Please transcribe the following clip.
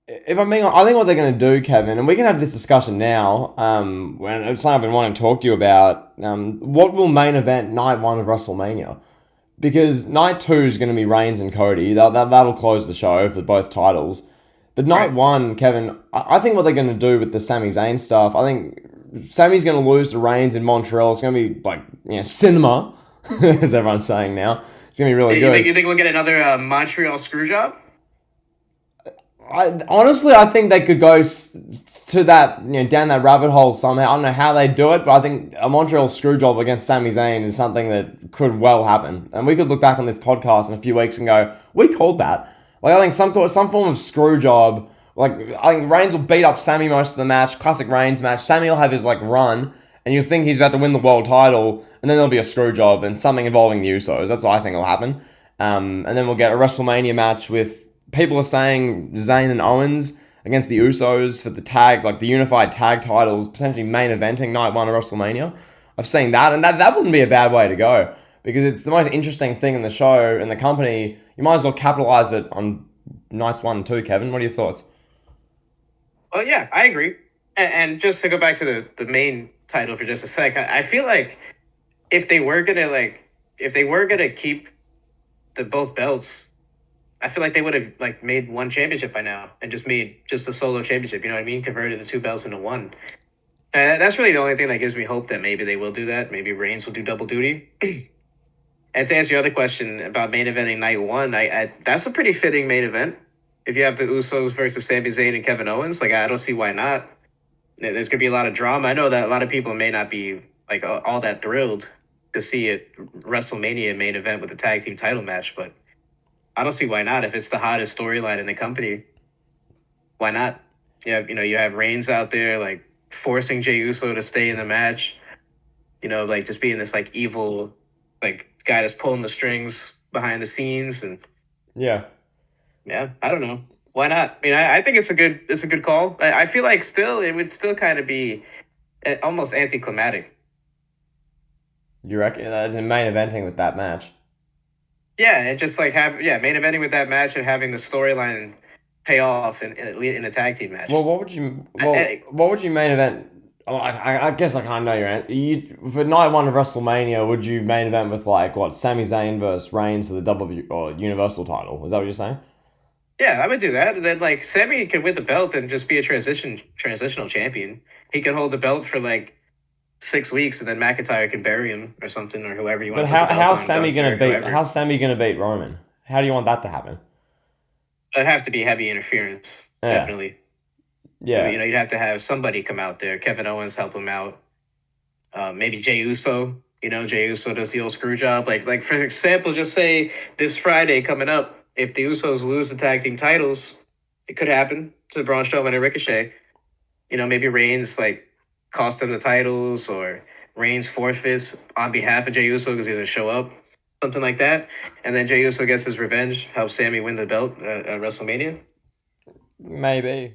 if I'm being, I think what they're going to do, Kevin, and we can have this discussion now. When it's something I've been wanting to talk to you about. What will main event night one of WrestleMania? Because night two is going to be Reigns and Cody. That'll close the show for both titles. But night Right. one, Kevin, I think what they're going to do with the Sami Zayn stuff, I think Sammy's going to lose to Reigns in Montreal. It's going to be like, cinema, as everyone's saying now. It's going to be really You think good. you think we'll get another Montreal screw job? I think they could go to that, down that rabbit hole somehow. I don't know how they do it, but I think a Montreal screwjob against Sami Zayn is something that could well happen. And we could look back on this podcast in a few weeks and go, we called that. Like, I think some form of screwjob. Like, I think Reigns will beat up Sami most of the match, classic Reigns match. Sami will have his like run, and you think he's about to win the world title, and then there'll be a screwjob and something involving the Usos. That's what I think will happen. And then we'll get a WrestleMania match with, people are saying, Zayn and Owens against the Usos for the tag, like the unified tag titles, potentially main eventing night one of WrestleMania. I've seen that, and that wouldn't be a bad way to go because it's the most interesting thing in the show and the company. You might as well capitalize it on nights one and two. Kevin, what are your thoughts? Well, yeah, I agree. And just to go back to the main title for just a sec, I feel like if they were gonna if they were gonna keep the both belts, I feel like they would have like made one championship by now and just made just a solo championship. You know what I mean? Converted the two belts into one. That's really the only thing that gives me hope that maybe they will do that. Maybe Reigns will do double duty. And to answer your other question about main eventing night one, I that's a pretty fitting main event. If you have the Usos versus Sami Zayn and Kevin Owens, like I don't see why not. There's gonna be a lot of drama. I know that a lot of people may not be like all that thrilled to see a WrestleMania main event with a tag team title match, but I don't see why not. If it's the hottest storyline in the company, why not? You have Reigns out there like forcing Jey Uso to stay in the match. Like just being this like evil like guy that's pulling the strings behind the scenes, and Yeah, yeah, I don't know. Why not? I mean, I think it's a good call. I feel like still it would still kind of be almost anticlimactic. you reckon as in main eventing with that match? Yeah, and just like have main eventing with that match and having the storyline pay off in a tag team match. Well, what would you? I, Well, I, what would you main event? Oh, I guess I can't know your answer. For night one of WrestleMania, would you main event with like what Sami Zayn versus Reigns for the W or Universal title? Is that what you're saying? yeah, I would do that. And then like Sammy could win the belt and just be a transitional champion. He could hold the belt for like 6 weeks, and then McIntyre can bury him or something, or whoever you want But to put the belt how's on, Sammy Gunter gonna or beat? whoever. How's Sammy gonna beat Roman? How do you want that to happen? It'd have to be heavy interference, Yeah, definitely. yeah. You'd have to have somebody come out there. Kevin Owens help him out. Maybe Jey Uso. Jey Uso does the old screw job. Like for example, just say this Friday coming up, if the Usos lose the tag team titles, it could happen to Braun Strowman and Ricochet. Maybe Reigns like cost them the titles, or Reigns forfeits on behalf of Jey Uso because he doesn't show up, something like that. And then Jey Uso gets his revenge, helps Sammy win the belt at WrestleMania. Maybe.